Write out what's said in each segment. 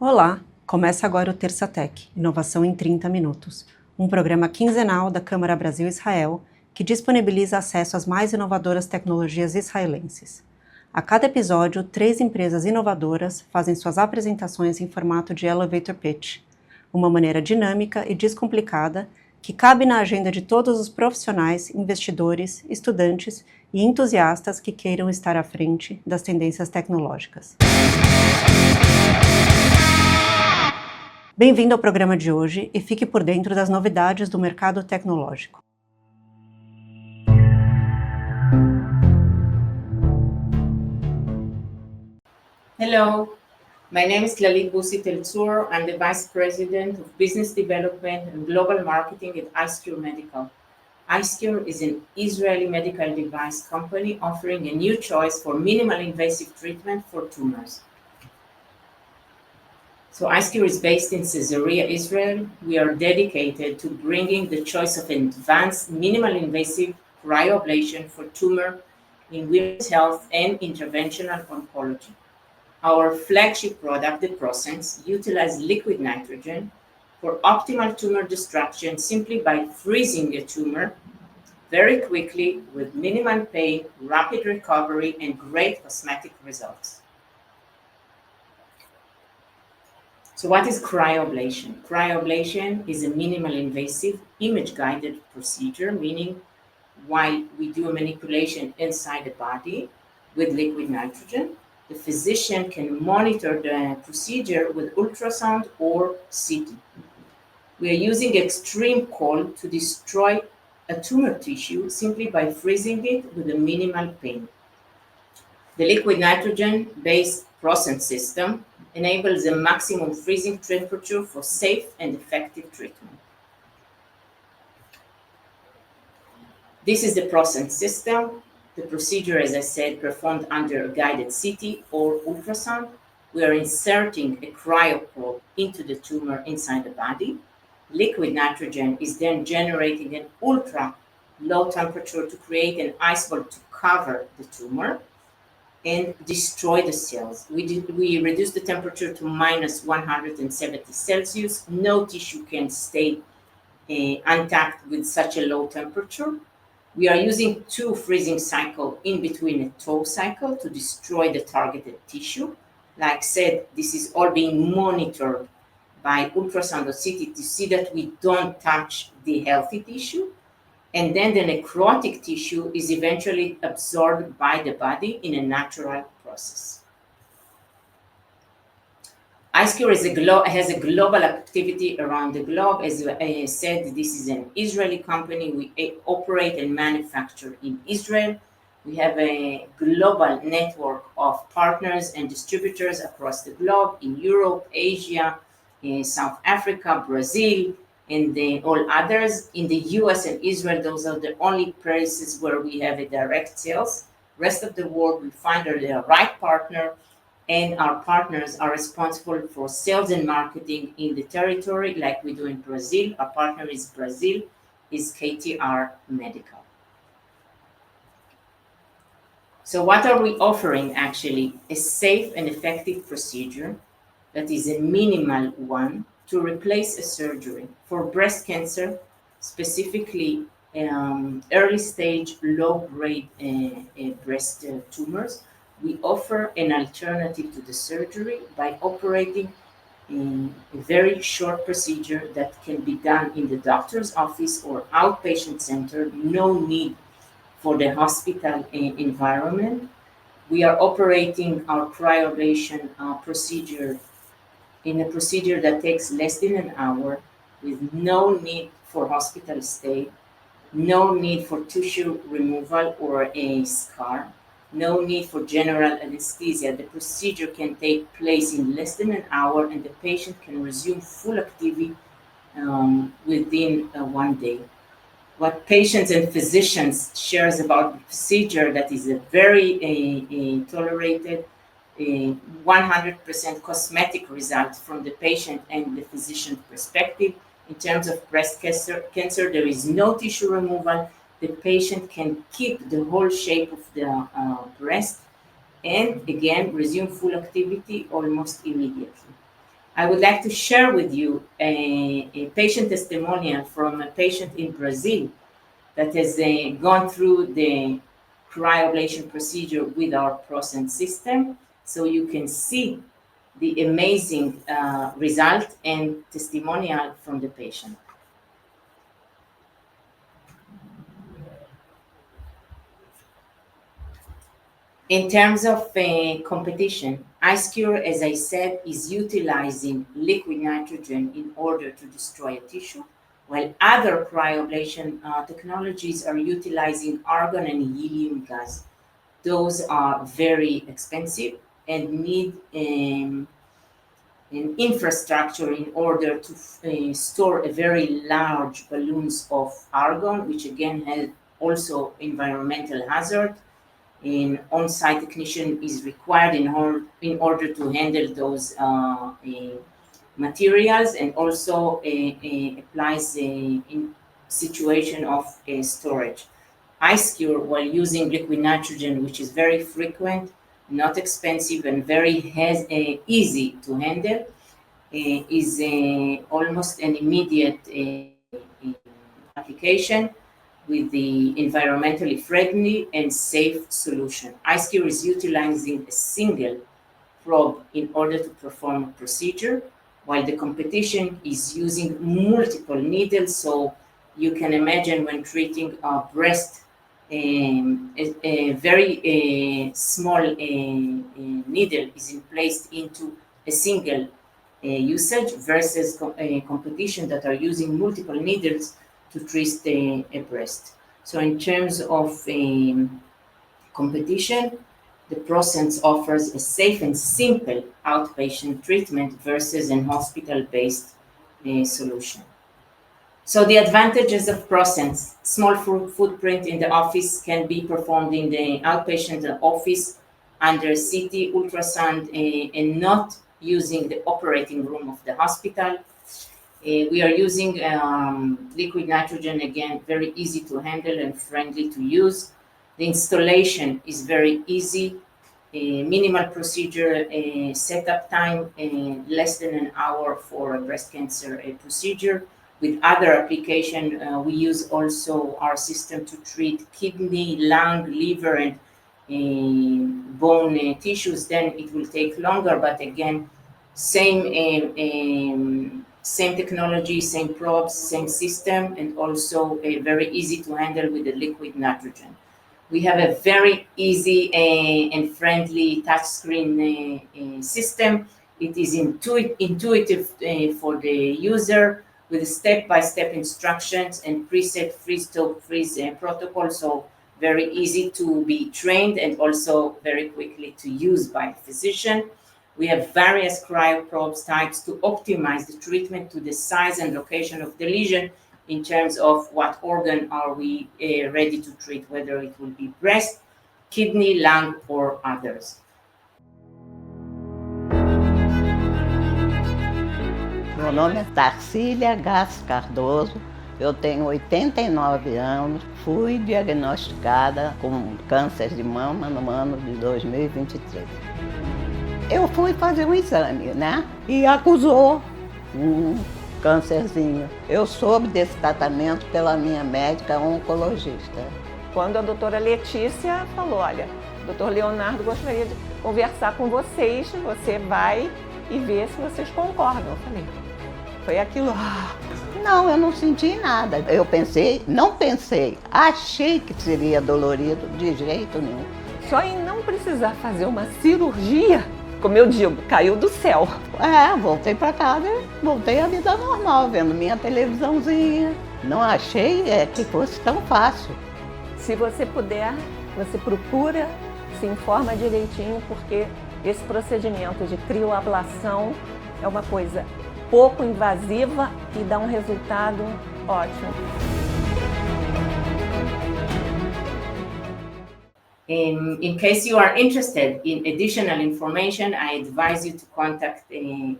Olá! Começa agora o Terça Tech, Inovação em 30 minutos, um programa quinzenal da Câmara Brasil-Israel que disponibiliza acesso às mais inovadoras tecnologias israelenses. A cada episódio, 3 empresas inovadoras fazem suas apresentações em formato de elevator pitch, uma maneira dinâmica e descomplicada que cabe na agenda de todos os profissionais, investidores, estudantes e entusiastas que queiram estar à frente das tendências tecnológicas. Bem-vindo ao programa de hoje e fique por dentro das novidades do mercado tecnológico. Hello, my name is Tlalit Bussi-Teltsur. I'm the Vice President of Business Development and Global Marketing at IceCure Medical. IceCure is an Israeli medical device company offering a new choice for minimal invasive treatment for tumors. So IceCure is based in Caesarea, Israel. We are dedicated to bringing the choice of advanced minimal invasive cryoablation for tumor in women's health and interventional oncology. Our flagship product, the ProSense, utilizes liquid nitrogen for optimal tumor destruction simply by freezing a tumor very quickly with minimal pain, rapid recovery, and great cosmetic results. So what is cryoablation? Cryoablation is a minimal invasive image-guided procedure, meaning while we do a manipulation inside the body with liquid nitrogen, the physician can monitor the procedure with ultrasound or CT. We are using extreme cold to destroy a tumor tissue simply by freezing it with a minimal pain. The liquid nitrogen-based ProSense system enables a maximum freezing temperature for safe and effective treatment. This is the ProSense system. The procedure, as I said, performed under a guided CT or ultrasound. We are inserting a cryoprobe into the tumor inside the body. Liquid nitrogen is then generating an ultra low temperature to create an ice ball to cover the tumor and destroy the cells. We reduce the temperature to minus 170 Celsius. No tissue can stay intact with such a low temperature. We are using 2 freezing cycles in between a thaw cycle to destroy the targeted tissue. Like said, this is all being monitored by ultrasound or CT to see that we don't touch the healthy tissue. And then the necrotic tissue is eventually absorbed by the body in a natural process. IceCure has a global activity around the globe. As I said, this is an Israeli company. We operate and manufacture in Israel. We have a global network of partners and distributors across the globe in Europe, Asia, in South Africa, Brazil, and all others. In the US and Israel, those are the only places where we have a direct sales. Rest of the world, we find the right partner, and our partners are responsible for sales and marketing in the territory, like we do in Brazil. Our partner is Brazil, is KTR Medical. So what are we offering actually? A safe and effective procedure that is a minimal one to replace a surgery for breast cancer, specifically early stage, low grade breast tumors. We offer an alternative to the surgery by operating a very short procedure that can be done in the doctor's office or outpatient center, no need for the hospital environment. We are operating our cryoablation procedure in a procedure that takes less than an hour with no need for hospital stay, no need for tissue removal or a scar, no need for general anesthesia. The procedure can take place in less than an hour and the patient can resume full activity within 1 day. What patients and physicians shares about the procedure that is a very tolerated, 100% cosmetic result from the patient and the physician perspective. In terms of breast cancer, there is no tissue removal. The patient can keep the whole shape of the breast and again resume full activity almost immediately. I would like to share with you a patient testimonial from a patient in Brazil that has gone through the cryoablation procedure with our ProSense system. So you can see the amazing result and testimonial from the patient. In terms of competition, IceCure, as I said, is utilizing liquid nitrogen in order to destroy a tissue, while other cryoablation technologies are utilizing argon and helium gas. Those are very expensive and need an infrastructure in order to store a very large balloons of argon, which again has also environmental hazard. An on-site technician is required in order to handle those materials, and also applies in situation of storage. IceCure, while using liquid nitrogen, which is very frequent, not expensive, and very easy to handle, is almost an immediate application with the environmentally friendly and safe solution. IceCure is utilizing a single probe in order to perform a procedure, while the competition is using multiple needles. So you can imagine when treating a breast, a very small needle is placed into a single usage versus competition that are using multiple needles to treat a breast. So in terms of competition, the ProSense offers a safe and simple outpatient treatment versus an hospital-based solution. So the advantages of ProSense: small footprint in the office, can be performed in the outpatient office under CT ultrasound and not using the operating room of the hospital. We are using liquid nitrogen, again, very easy to handle and friendly to use. The installation is very easy, minimal procedure setup time, less than an hour for a breast cancer procedure. With other application, we use also our system to treat kidney, lung, liver, and bone tissues. Then it will take longer, but again, same technology, same probes, same system, and also very easy to handle with the liquid nitrogen. We have a very easy and friendly touchscreen system. It is intuitive for the user, with step-by-step instructions and preset freeze protocol. So very easy to be trained and also very quickly to use by the physician. We have various cryoprobe types to optimize the treatment to the size and location of the lesion in terms of what organ are we ready to treat, whether it will be breast, kidney, lung, or others. Meu nome é Tarsília Gás Cardoso, eu tenho 89 anos, fui diagnosticada com câncer de mama no ano de 2023. Eu fui fazer um exame, né? E acusou um câncerzinho. Eu soube desse tratamento pela minha médica oncologista. Quando a doutora Letícia falou, olha, o doutor Leonardo gostaria de conversar com vocês, você vai e vê se vocês concordam. Eu falei, foi aquilo. Não, eu não senti nada. Eu achei que seria dolorido, de jeito nenhum. Só em não precisar fazer uma cirurgia, como eu digo, caiu do céu. Voltei para casa e voltei à vida normal, vendo minha televisãozinha. Não achei que fosse tão fácil. Se você puder, você procura, se informa direitinho, porque esse procedimento de crioablação é uma coisa pouco invasiva e dá um resultado ótimo. In case you are interested in additional information, I advise you to contact the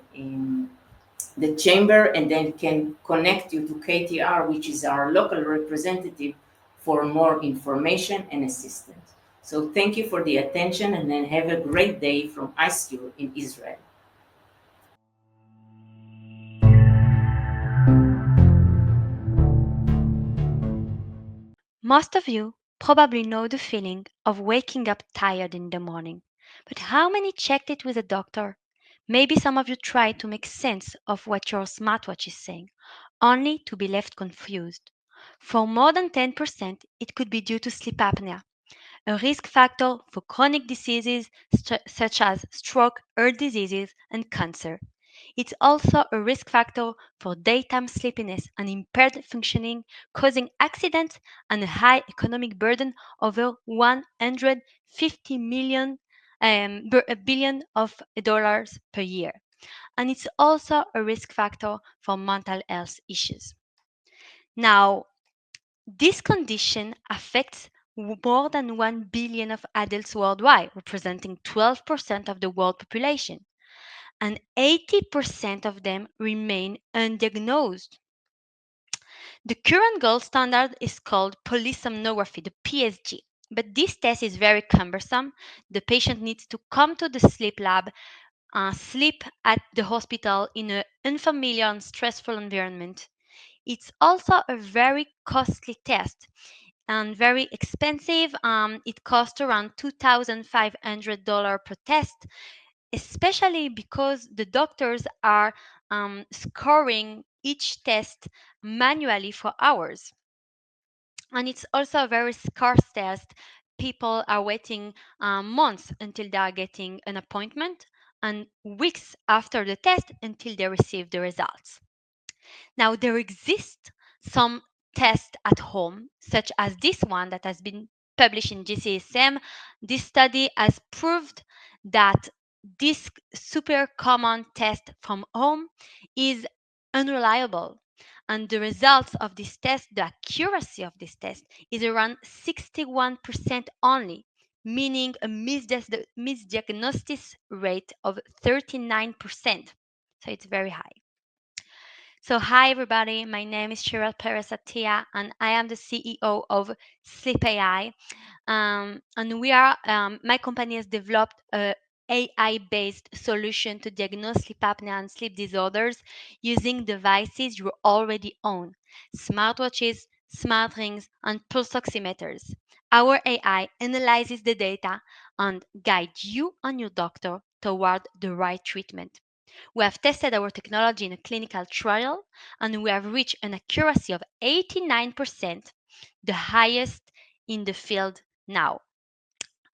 chamber, and then can connect you to KTR, which is our local representative, for more information and assistance. So thank you for the attention, and then have a great day from IceCure in Israel. Most of you probably know the feeling of waking up tired in the morning. But how many checked it with a doctor? Maybe some of you tried to make sense of what your smartwatch is saying, only to be left confused. For more than 10%, it could be due to sleep apnea, a risk factor for chronic diseases such as stroke, heart diseases, and cancer. It's also a risk factor for daytime sleepiness and impaired functioning, causing accidents and a high economic burden over 150 billion of dollars per year. And it's also a risk factor for mental health issues. Now, this condition affects more than 1 billion of adults worldwide, representing 12% of the world population, and 80% of them remain undiagnosed. The current gold standard is called polysomnography, the PSG, but this test is very cumbersome. The patient needs to come to the sleep lab, sleep at the hospital in an unfamiliar and stressful environment. It's also a very costly test and very expensive. It costs around $2,500 per test, especially because the doctors are scoring each test manually for hours. And it's also a very scarce test. People are waiting months until they are getting an appointment, and weeks after the test until they receive the results. Now, there exist some tests at home, such as this one that has been published in GCSM. This study has proved that this super common test from home is unreliable. And the results of this test, the accuracy of this test, is around 61% only, meaning a misdiagnosis rate of 39%. So it's very high. So, hi everybody, my name is Cheryl Perez Atia, and I am the CEO of Sleep.ai. And my company has developed a AI-based solution to diagnose sleep apnea and sleep disorders using devices you already own: smartwatches, smart rings, and pulse oximeters. Our AI analyzes the data and guides you and your doctor toward the right treatment. We have tested our technology in a clinical trial, and we have reached an accuracy of 89%, the highest in the field now.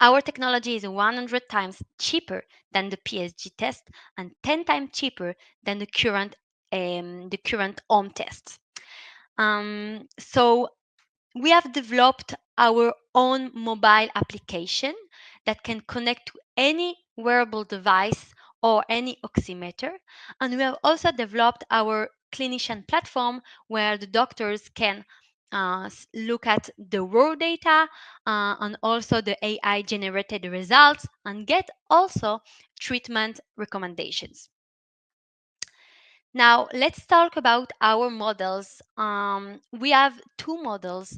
Our technology is 100 times cheaper than the PSG test and 10 times cheaper than the current home tests. So we have developed our own mobile application that can connect to any wearable device or any oximeter. And we have also developed our clinician platform where the doctors can look at the raw data and also the AI generated results and get also treatment recommendations. Now, let's talk about our models. We have two models,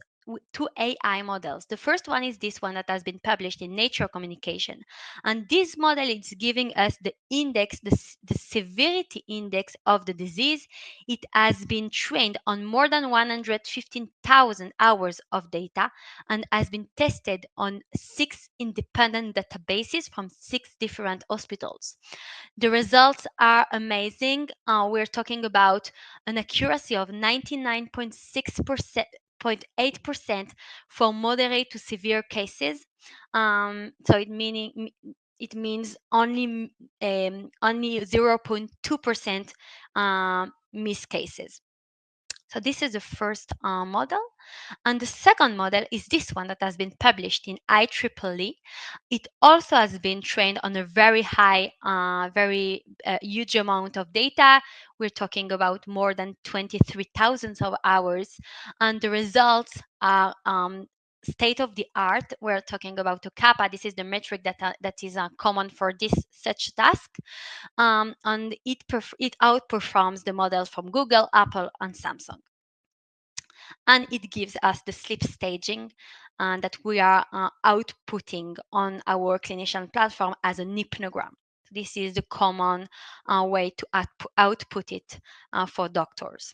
two AI models. The first one is this one that has been published in Nature Communication. And this model is giving us the index, the severity index of the disease. It has been trained on more than 115,000 hours of data and has been tested on 6 independent databases from 6 different hospitals. The results are amazing. We're talking about an accuracy of 99.6%. 0.8% for moderate to severe cases. So it means only 0.2% missed cases. So this is the first model. And the second model is this one that has been published in IEEE. It also has been trained on a very high, very huge amount of data. We're talking about more than 23,000 of hours. And the results are state of the art. We're talking about a kappa. This is the metric that is common for this such task. And it outperforms the models from Google, Apple, and Samsung. And it gives us the sleep staging that we are outputting on our clinician platform as an hypnogram. This is the common way to output it for doctors.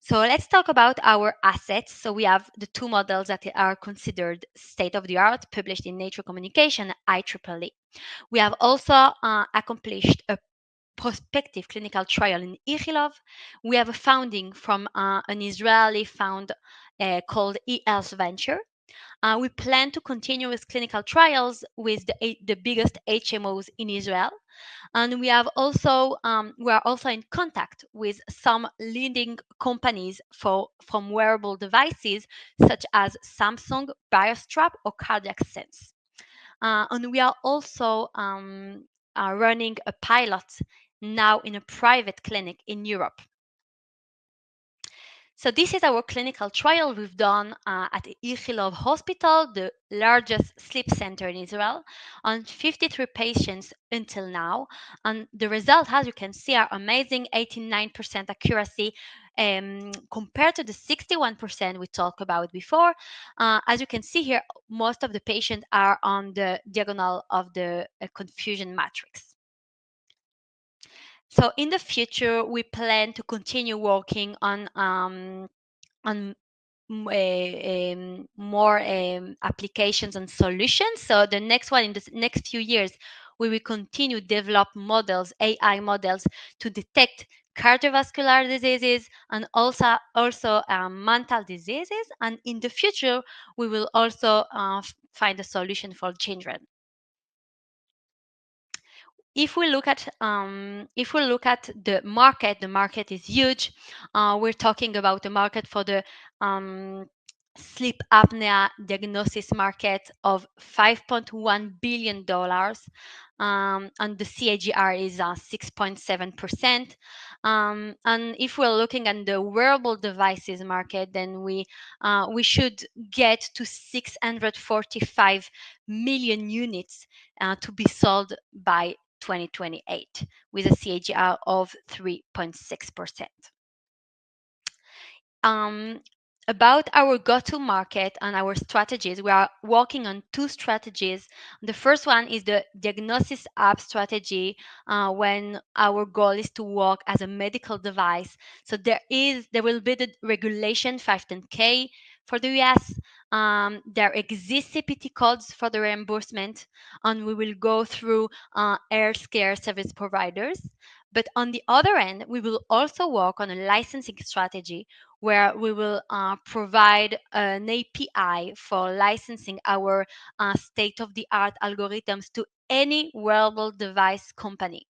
So let's talk about our assets. So we have the two models that are considered state-of-the-art, published in Nature Communication, IEEE. We have also accomplished a prospective clinical trial in Ichilov. We have a funding from an Israeli fund called eLs Venture. We plan to continue with clinical trials with the biggest HMOs in Israel, and we are also in contact with some leading companies from wearable devices such as Samsung, BioStrap, or Cardiac Sense. And we are also running a pilot now in a private clinic in Europe. So this is our clinical trial we've done at Ichilov Hospital, the largest sleep center in Israel, on 53 patients until now. And the results, as you can see, are amazing, 89% accuracy compared to the 61% we talked about before. As you can see here, most of the patients are on the diagonal of the confusion matrix. So in the future, we plan to continue working on more applications and solutions. So the next one, in the next few years, we will continue develop models, AI models, to detect cardiovascular diseases and also mental diseases. And in the future, we will also find a solution for children. If we look at the market is huge. We're talking about the market for the sleep apnea diagnosis market of $5.1 billion, and the CAGR is 6.7%. And if we're looking at the wearable devices market, then we should get to 645 million units to be sold by 2028 with a CAGR of 3.6%. About our go-to-market and our strategies, we are working on two strategies. The first one is the diagnosis app strategy, when our goal is to work as a medical device. So there will be the regulation 510K for the US. There exist CPT codes for the reimbursement, and we will go through healthcare service providers. But on the other end, we will also work on a licensing strategy where we will provide an API for licensing our state-of-the-art algorithms to any wearable device company.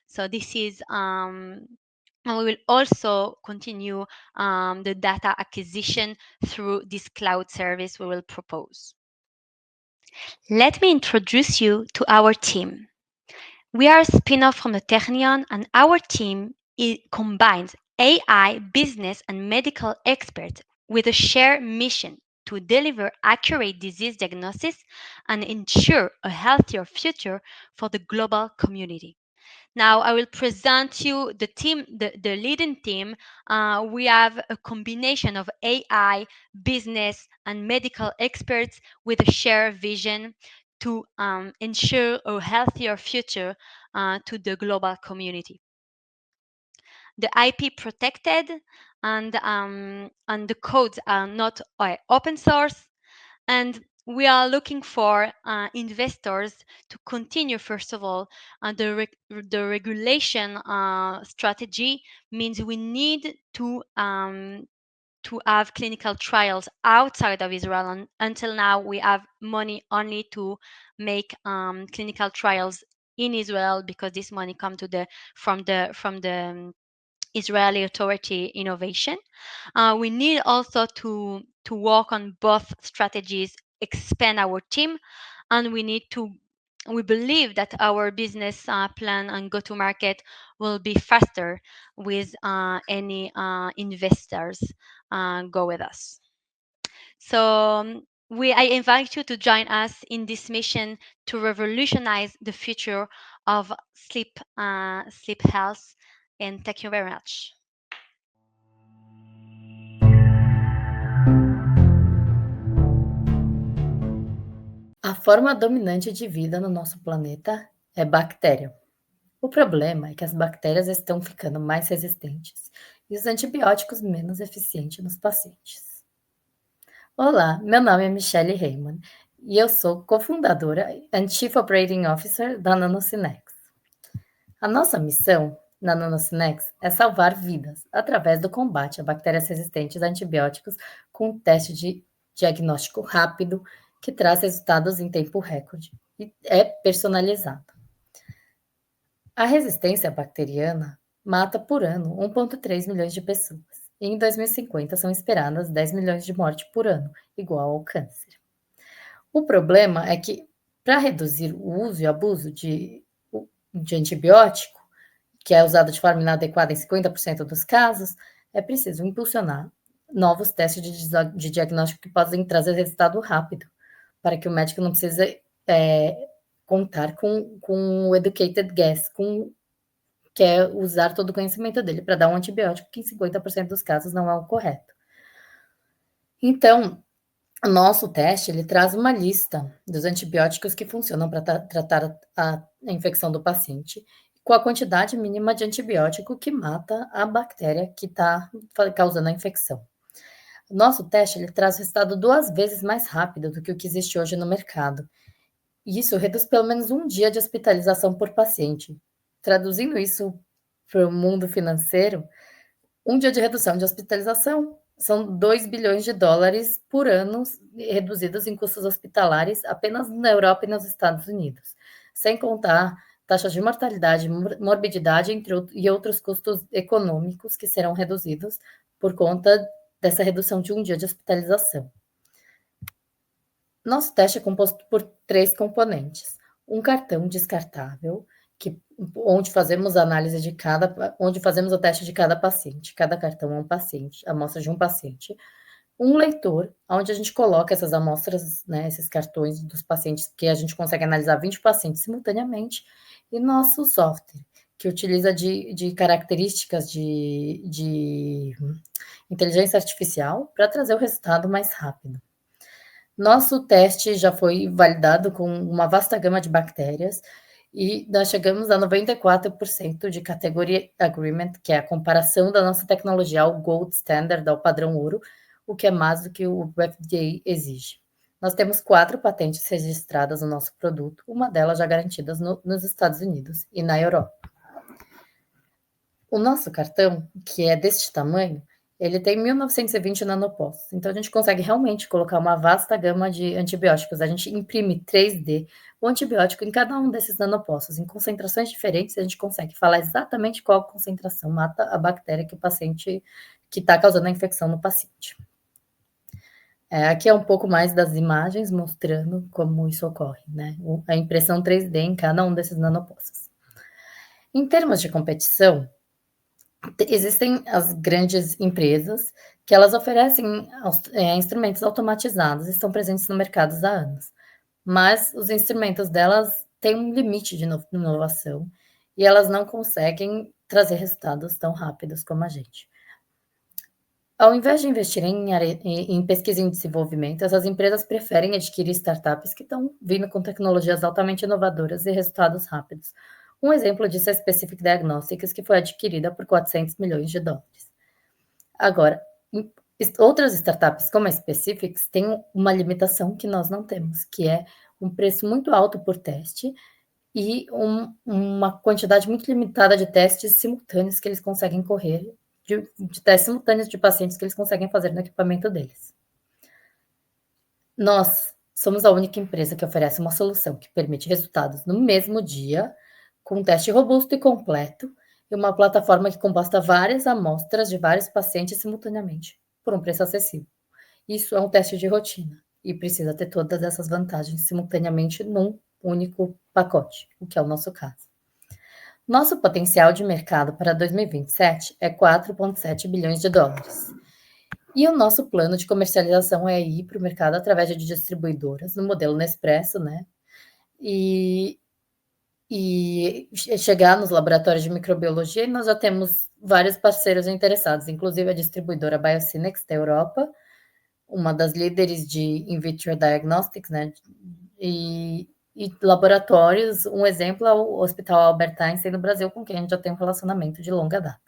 So this is, and we will also continue the data acquisition through this cloud service we will propose. Let me introduce you to our team. We are a spin-off from the Technion, and our team combines AI, business, and medical experts with a shared mission to deliver accurate disease diagnosis and ensure a healthier future for the global community. Now I will present you the team, the leading team. We have a combination of AI, business, and medical experts with a shared vision to ensure a healthier future to the global community. The IP protected, and the codes are not open source, and we are looking for investors to continue. First of all, the regulation strategy means we need to have clinical trials outside of Israel, and until now we have money only to make clinical trials in Israel, because this money comes from the Israeli Authority Innovation. We need also to work on both strategies, expand our team, and we believe that our business plan and go-to-market will be faster with any investors go with us. So I invite you to join us in this mission to revolutionize the future of sleep health. And thank you very much. A forma dominante de vida no nosso planeta é bactéria. O problema é que as bactérias estão ficando mais resistentes e os antibióticos menos eficientes nos pacientes. Olá, meu nome é Michelle Raymond e eu sou cofundadora e Chief Operating Officer da Nanocinex. A nossa missão na Nanocinex é salvar vidas através do combate a bactérias resistentes a antibióticos com um teste de diagnóstico rápido que traz resultados em tempo recorde e é personalizado. A resistência bacteriana mata por ano 1,3 milhões de pessoas e em 2050 são esperadas 10 milhões de mortes por ano, igual ao câncer. O problema é que, para reduzir o uso e abuso de antibiótico, que é usado de forma inadequada em 50% dos casos, é preciso impulsionar novos testes de diagnóstico que possam trazer resultado rápido, para que o médico não precise contar com o educated guess, que é usar todo o conhecimento dele para dar um antibiótico que em 50% dos casos não é o correto. Então, o nosso teste ele traz uma lista dos antibióticos que funcionam para tratar a infecção do paciente, com a quantidade mínima de antibiótico que mata a bactéria que está causando a infecção. O nosso teste ele traz o resultado 2 vezes mais rápido do que o que existe hoje no mercado. E isso reduz pelo menos 1 dia de hospitalização por paciente. Traduzindo isso para o mundo financeiro, 1 dia de redução de hospitalização são 2 bilhões de dólares por ano reduzidos em custos hospitalares apenas na Europa e nos Estados Unidos, sem contar taxas de mortalidade, morbididade e outros custos econômicos que serão reduzidos por conta dessa redução de 1 dia de hospitalização. Nosso teste é composto por 3 componentes. Um cartão descartável, onde fazemos o teste de cada paciente. Cada cartão é um paciente, amostra de um paciente. Um leitor, onde a gente coloca essas amostras, né, esses cartões dos pacientes, que a gente consegue analisar 20 pacientes simultaneamente. E nosso software, que utiliza de características de inteligência artificial para trazer o resultado mais rápido. Nosso teste já foi validado com uma vasta gama de bactérias e nós chegamos a 94% de Category Agreement, que é a comparação da nossa tecnologia ao Gold Standard, ao padrão ouro, o que é mais do que o FDA exige. Nós temos 4 patentes registradas no nosso produto, uma delas já garantidas nos Estados Unidos e na Europa. O nosso cartão, que é deste tamanho, ele tem 1920 nanopós. Então, a gente consegue realmente colocar uma vasta gama de antibióticos. A gente imprime 3D o antibiótico em cada um desses nanopóstos. Em concentrações diferentes, a gente consegue falar exatamente qual concentração mata a bactéria que está causando a infecção no paciente. Aqui é um pouco mais das imagens mostrando como isso ocorre, né? A impressão 3D em cada um desses nanopóstos. Em termos de competição, existem as grandes empresas que elas oferecem instrumentos automatizados, estão presentes no mercado há anos, mas os instrumentos delas têm um limite de inovação e elas não conseguem trazer resultados tão rápidos como a gente. Ao invés de investir em pesquisa e desenvolvimento, essas empresas preferem adquirir startups que estão vindo com tecnologias altamente inovadoras e resultados rápidos. Um exemplo disso é a Specific Diagnostics, que foi adquirida por 400 milhões de dólares. Agora, outras startups como a Specifics têm uma limitação que nós não temos, que é um preço muito alto por teste e uma quantidade muito limitada de testes simultâneos que eles conseguem correr, de testes simultâneos de pacientes que eles conseguem fazer no equipamento deles. Nós somos a única empresa que oferece uma solução que permite resultados no mesmo dia, com um teste robusto e completo, e uma plataforma que composta várias amostras de vários pacientes simultaneamente, por um preço acessível. Isso é um teste de rotina, e precisa ter todas essas vantagens simultaneamente num único pacote, o que é o nosso caso. Nosso potencial de mercado para 2027 é 4,7 bilhões de dólares. E o nosso plano de comercialização é ir para o mercado através de distribuidoras, no modelo Nespresso, né? E chegar nos laboratórios de microbiologia, e nós já temos vários parceiros interessados, inclusive a distribuidora Biocinex da Europa, uma das líderes de in vitro diagnostics, né? E laboratórios, um exemplo é o Hospital Albert Einstein no Brasil, com quem a gente já tem um relacionamento de longa data.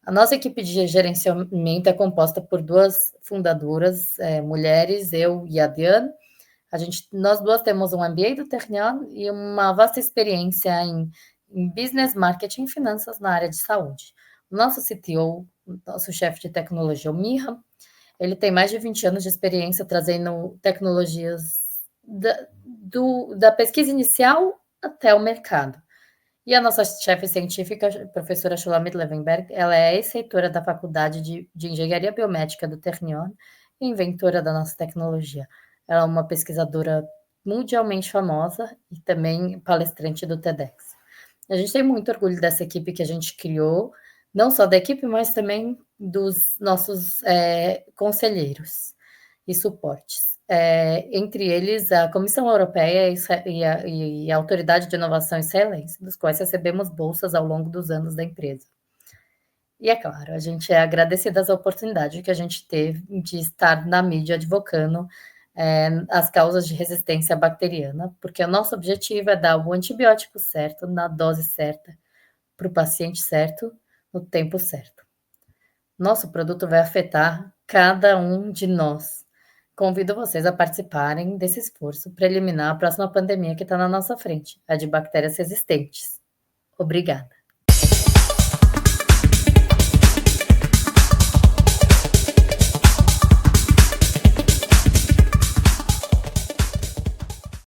A nossa equipe de gerenciamento é composta por 2 fundadoras, mulheres, eu e a Diana. Nós 2 temos um MBA do Technion e uma vasta experiência em business, marketing e finanças na área de saúde. O nosso CTO, nosso chefe de tecnologia, o Miha, ele tem mais de 20 anos de experiência trazendo tecnologias da pesquisa inicial até o mercado. E a nossa chefe científica, a professora Shulamit Levenberg, ela é ex-reitora da Faculdade de Engenharia Biomédica do Technion e inventora da nossa tecnologia. Ela é uma pesquisadora mundialmente famosa e também palestrante do TEDx. A gente tem muito orgulho dessa equipe que a gente criou, não só da equipe, mas também dos nossos conselheiros e suportes. Entre eles, a Comissão Europeia e a Autoridade de Inovação israelense, dos quais recebemos bolsas ao longo dos anos da empresa. E, é claro, a gente é agradecida às oportunidades que a gente teve de estar na mídia advocando as causas de resistência bacteriana, porque o nosso objetivo é dar o antibiótico certo, na dose certa, para o paciente certo, no tempo certo. Nosso produto vai afetar cada um de nós. Convido vocês a participarem desse esforço para eliminar a próxima pandemia que está na nossa frente, a de bactérias resistentes. Obrigada.